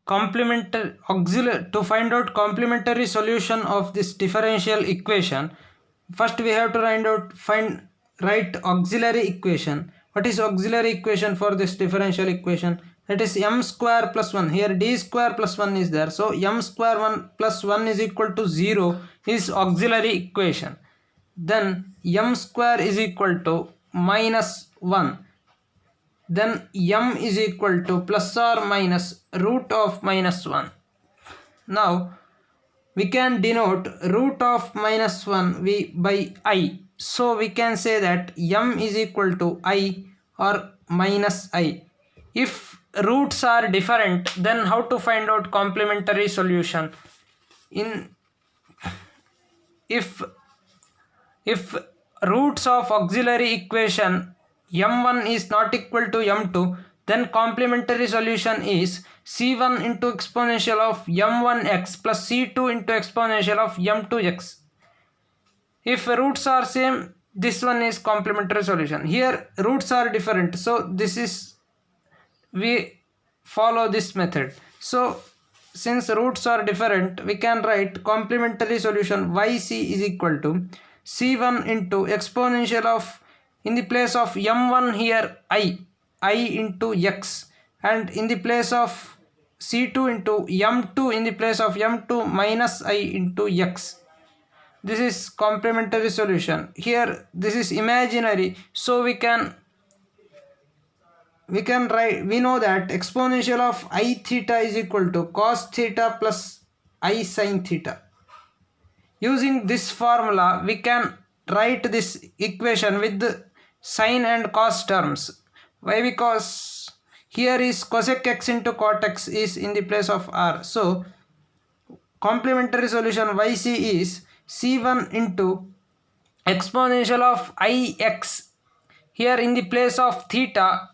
complementary auxiliary, to find out complementary solution of this differential equation, first we have to write auxiliary equation. What is auxiliary equation for this differential equation? That is m square plus 1. Here d square plus 1 is there, so m square 1 plus 1 is equal to 0 is auxiliary equation. Then m square is equal to minus 1. Then m is equal to plus or minus root of minus 1. Now we can denote root of minus 1 by I. So we can say that m is equal to I or minus I. If roots are different, then how to find out complementary solution? If roots of auxiliary equation m1 is not equal to m2, then complementary solution is c1 into exponential of m1x plus c2 into exponential of m2x. If roots are same, this one is complementary solution. Here roots are different, so we follow this method. So since roots are different, we can write complementary solution yc is equal to c1 into exponential of, in the place of m1 here I into x, and in the place of c2 into m2, in the place of m2 minus I into x. This is complementary solution. Here this is imaginary, so we can write, we know that exponential of I theta is equal to cos theta plus I sin theta. Using this formula, we can write this equation with sine and cos terms. Why? Because here is cosec x into cot x is in the place of r. So complementary solution yc is c1 into exponential of ix. Here in the place of theta,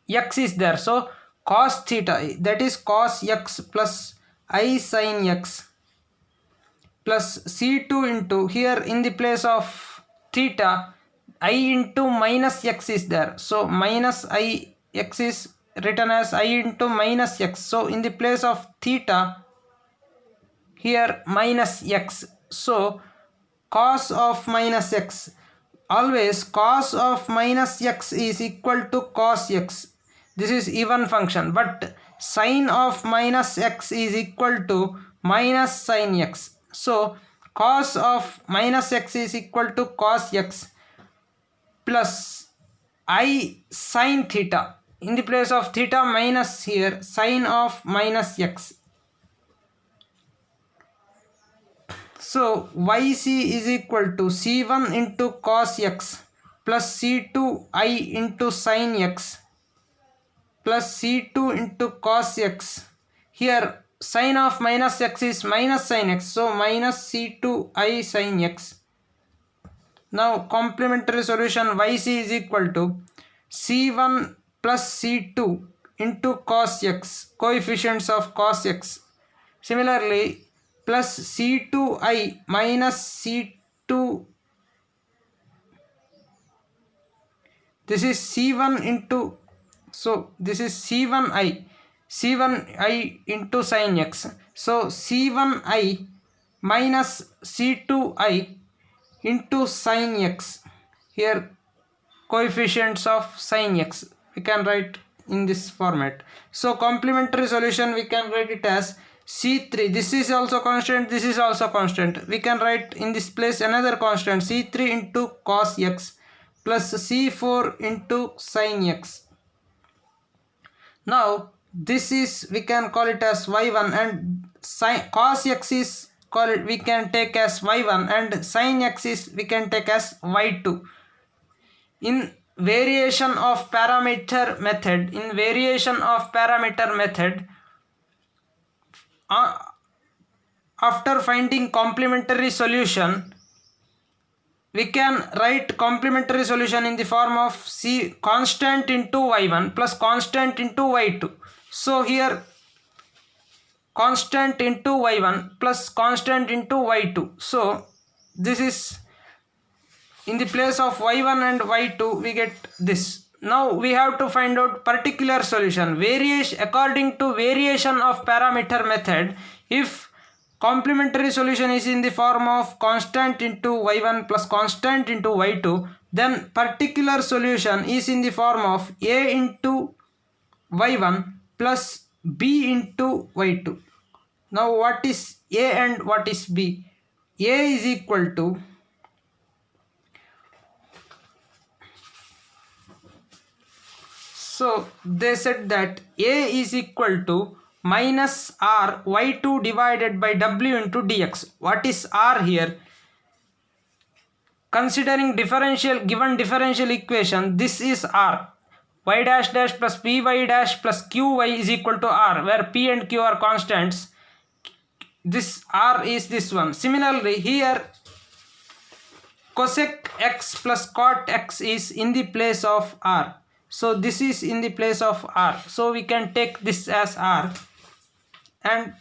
x is there, so cos theta, that is cos x plus I sin x, plus c2 into, here in the place of theta I into minus x is there, so minus I x is written as I into minus x. So in the place of theta here minus x, so cos of minus x, always cos of minus x is equal to cos x. This is even function, but sine of minus x is equal to minus sin x. So cos of minus x is equal to cos x plus I sin theta, in the place of theta minus here sine of minus x. So yc is equal to c1 into cos x plus c2 I into sin x plus c2 into cos x. Here sine of minus x is minus sin x, so minus c2 I sin x. Now complementary solution yc is equal to c1 plus c2 into cos x, coefficients of cos x. Similarly plus c2i minus c2, this is c1 into, so this is c1i into sin x, so c1i minus c2i into sin x. Here coefficients of sin x we can write in this format. So complementary solution we can write it as c3, this is also constant, this is also constant. We can write in this place another constant, c3 into cos x plus c4 into sin x. Now this is, we can call it as y1, and cos x is we can take as y1, and sin x is we can take as y2. In variation of parameter method, after finding complementary solution, we can write complementary solution in the form of c constant into y1 plus constant into y2. So here constant into y1 plus constant into y2. So this is, in the place of y1 and y2 we get this now we have to find out particular solution. Variation according to variation of parameter method, if complementary solution is in the form of constant into y1 plus constant into y2, then particular solution is in the form of a into y1 plus b into y2. Now what is a and what is b? A is equal to, so they said that a is equal to minus r y2 divided by w into dx. What is r here? Considering given differential equation, this is r. Y dash dash plus py dash plus qy is equal to r, where p and q are constants. This r is this one. Similarly, here cosec x plus cot x is in the place of r. So this is in the place of r. So we can take this as r, and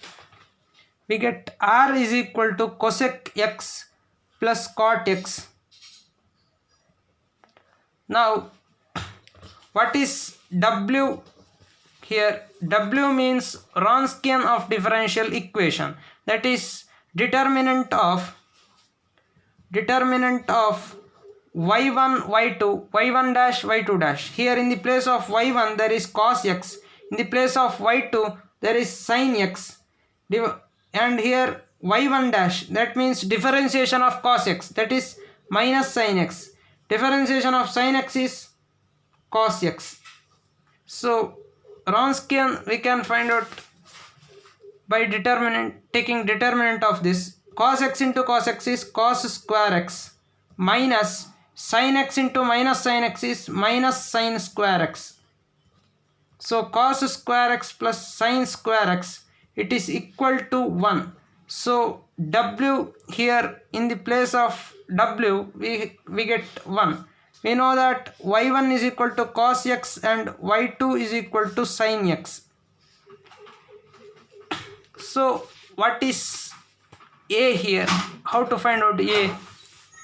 we get r is equal to cosec x plus cot x. Now what is w here? W means Wronskian of differential equation, that is determinant of y1 y2 y1 dash y2 dash. Here in the place of y1 there is cos x, in the place of y2 there is sin x, and here y1 dash, that means differentiation of cos x, that is minus sin x. Differentiation of sin x is cos x. So Wronskian we can find out by taking determinant of this. Cos x into cos x is cos square x, minus sin x into minus sin x is minus sin square x. So cos square x plus sin square x, it is equal to 1. So w here, in the place of w we get 1. We know that y1 is equal to cos x and y2 is equal to sin x. So what is a here? How to find out a?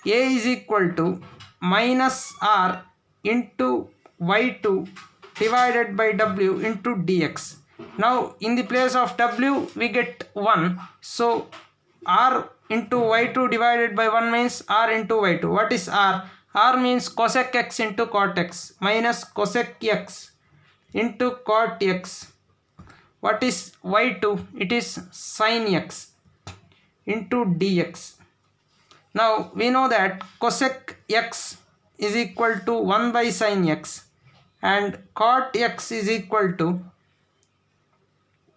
A is equal to minus r into y2 divided by w into dx. Now in the place of w we get 1. So r into y2 divided by 1 means r into y2. What is r? R means cosec x into cot x minus cosec x into cot x. What is y2? It is sin x into dx. Now we know that cosec x is equal to 1 by sin x and cot x is equal to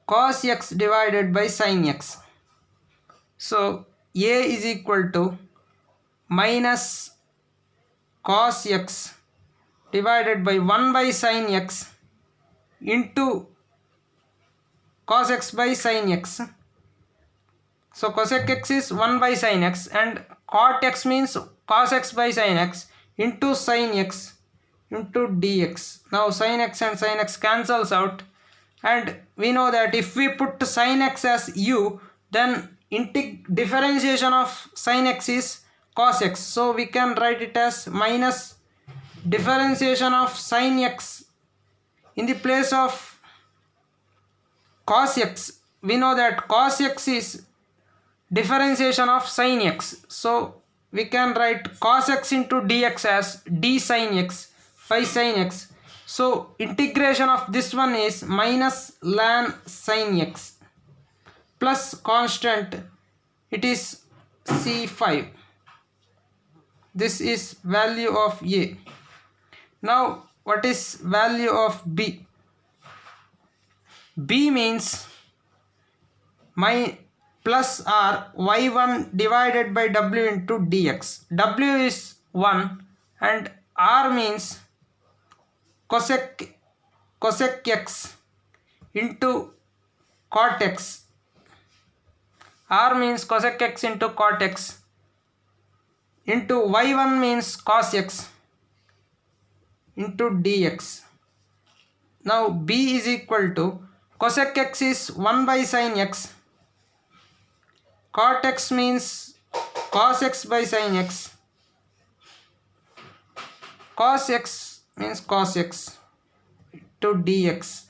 cos x divided by sin x. So a is equal to minus cos x divided by 1 by sin x into cos x by sin x. So cosec x is 1 by sin x and cot x means cos x by sin x into sin x into dx. Now sin x and sin x cancels out, and we know that if we put sin x as u, then differentiation of sin x is cos x. So we can write it as minus differentiation of sin x in the place of cos x. We know that cos x is differentiation of sin x. So we can write cos x into dx as d sin x by sin x. So integration of this one is minus ln sin x plus constant, it is c5. This is value of a. Now what is value of b? B means my plus r y1 divided by w into dx. W is 1 and r means cosec x into cot x. R means cosec x into cot x into y1 means cos x into dx. Now b is equal to cosec x is 1 by sin x, cot x means cos x by sin x, cos x means cos x to dx.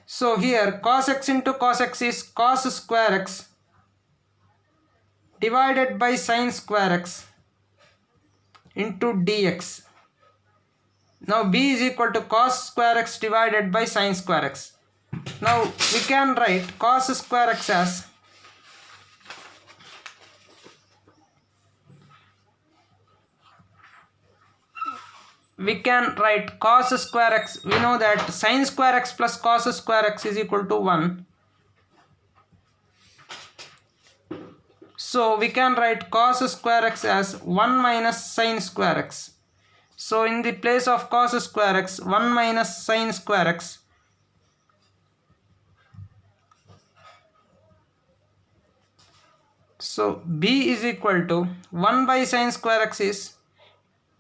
So here cos x into cos x is cos square x divided by sin square x into dx. Now b is equal to cos square x divided by sin square x. Now we can write cos square x as cos square x. We know that sin square x plus cos square x is equal to 1. So we can write cos square x as 1 minus sin square x. So in the place of cos square x, 1 minus sin square x. So b is equal to 1 by sin square x is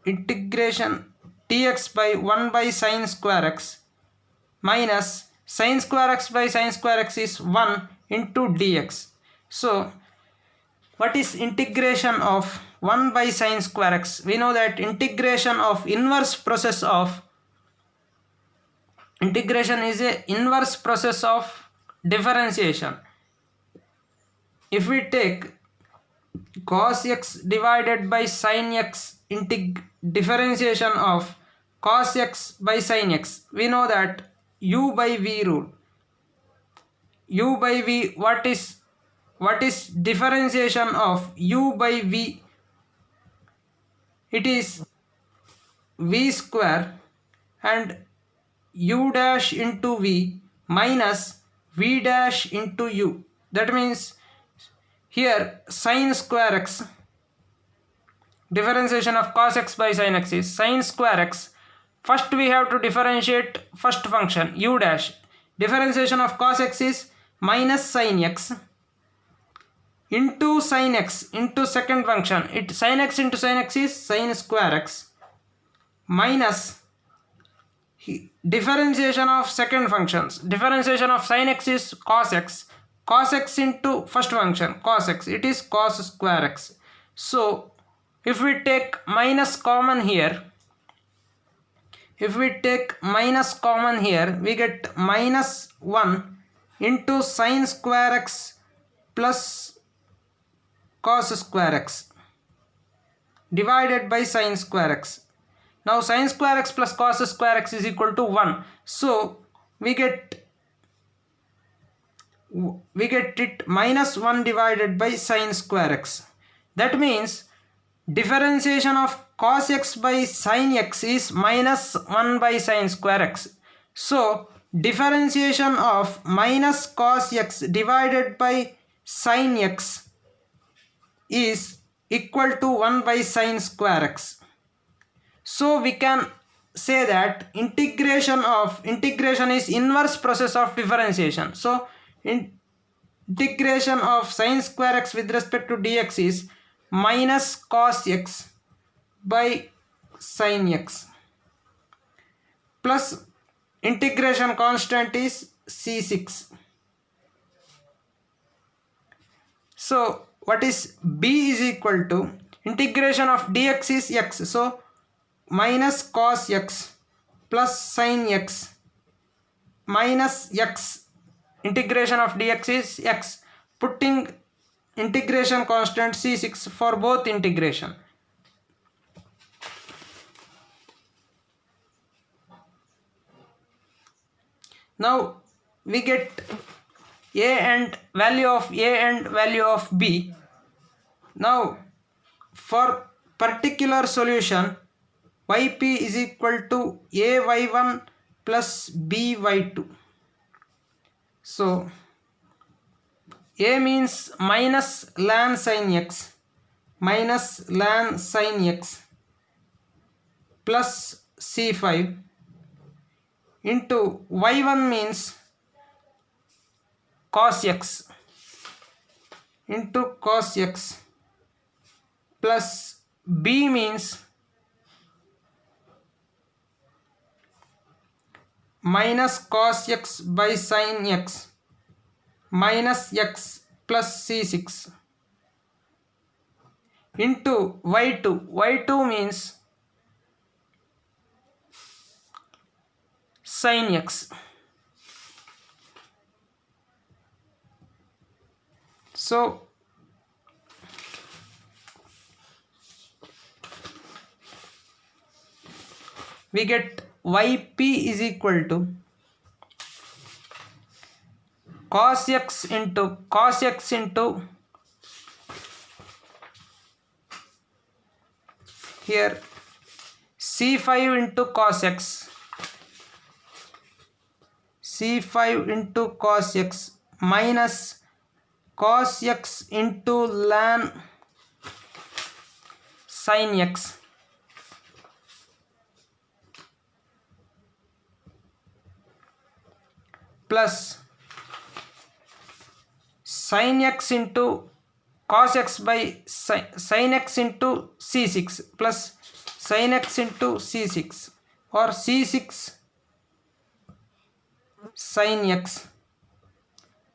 integration dx by 1 by sin square x minus sin square x by sin square x is 1 into dx. So what is integration of 1 by sin square x? We know that integration is a inverse process of differentiation. If we take cos x divided by sin x differentiation of cos x by sin x, we know that u by v rule. U by v, what is differentiation of u by v? It is v square and u dash into v minus v dash into u. That means here sin square x, differentiation of cos x by sin x is sin square x. First we have to differentiate first function u dash. Differentiation of cos x is minus sin x into sin x into second function. Sin x into sin x is sin square x minus differentiation of second functions. Differentiation of sin x is cos x. Cos x into first function cos x, it is cos square x. So if we take minus common here, we get minus 1 into sin square x plus cos square x divided by sin square x. Now sin square x plus cos square x is equal to 1. So we get it minus 1 divided by sin square x. That means differentiation of cos x by sin x is minus 1 by sin square x. So differentiation of minus cos x divided by sin x is equal to 1 by sin square x. So we can say that integration is inverse process of differentiation. So integration of sin square x with respect to dx is minus cos x by sin x plus integration constant is c6. So what is b is equal to integration of dx is x. So minus cos x plus sin x minus x. Integration of dx is x. Putting integration constant c6 for both integration. Now we get value of a and value of b. Now for particular solution, yp is equal to a y1 plus b y2. So a means minus ln sin x plus c5 into y1 means cos x into cos x plus b means minus cos x by sin x minus x plus c6 into y2. Y2 means sin x. So we get yp is equal to cos x into here c5 into cos x, c5 into cos x minus cos x into ln sin x plus sin x into cos x by sin x into c6 plus sin x into c6 or c6 sin x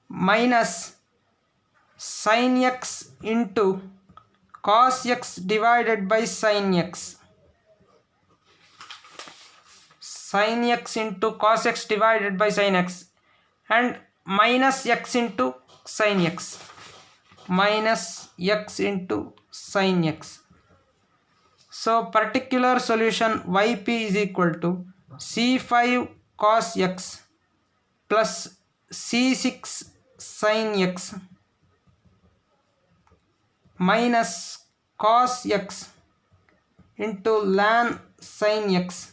minus sin x into cos x divided by sin x, sin x into cos x divided by sin x and minus x into sin x, minus x into sin x. So particular solution yp is equal to c5 cos x plus c6 sin x minus cos x into ln sin x.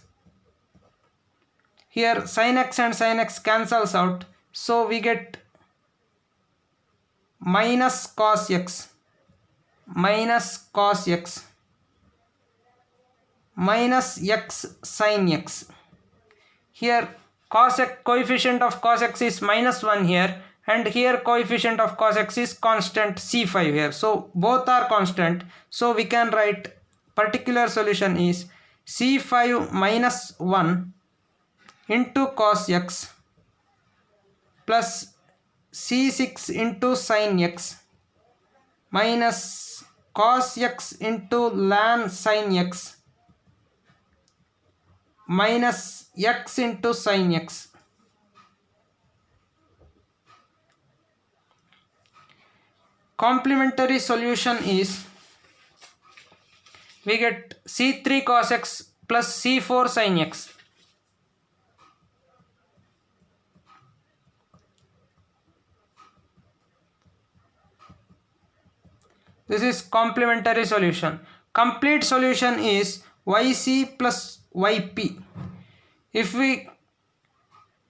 Here sin x and sin x cancels out, so we get minus cos x minus x sin x. Here cos x, coefficient of cos x is -1 here, and here coefficient of cos x is constant c5 here, so both are constant, so we can write particular solution is c5 minus 1 into cos x plus c6 into sin x minus cos x into ln sin x minus x into sin x. Complementary solution is we get c3 cos x plus c4 sin x. This is complementary solution. Complete solution is yc plus yp. If we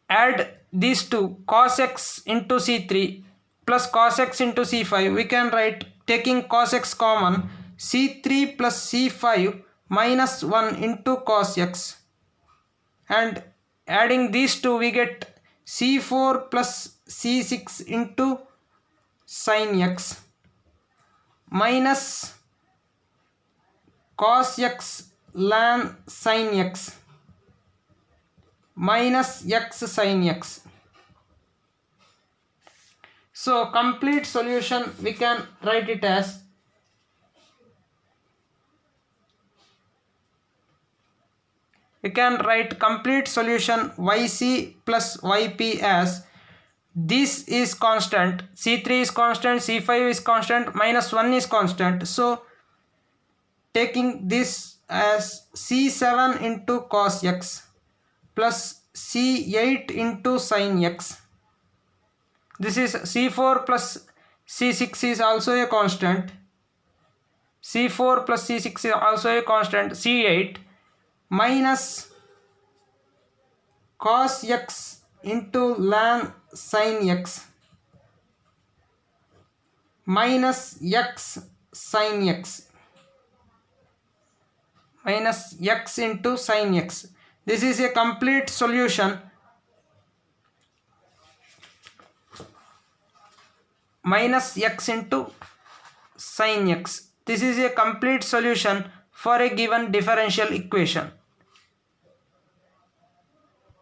add these two, cos x into c3 plus cos x into c5, we can write, taking cos x common, c3 plus c5 minus 1 into cos x, and adding these two we get c4 plus c6 into sin x minus cos x ln sin x minus x sin x. So complete solution we can write it as complete solution yc plus yp as this is constant, c3 is constant, c5 is constant, -1 is constant, so taking this as c7 into cos x plus c8 into sin x, this is c4 plus c6 is also a constant, c4 plus c6 is also a constant, c8 minus cos x into ln sin x minus x sin x minus x into sin x. This is a complete solution minus x into sin x. This is a complete solution for a given differential equation.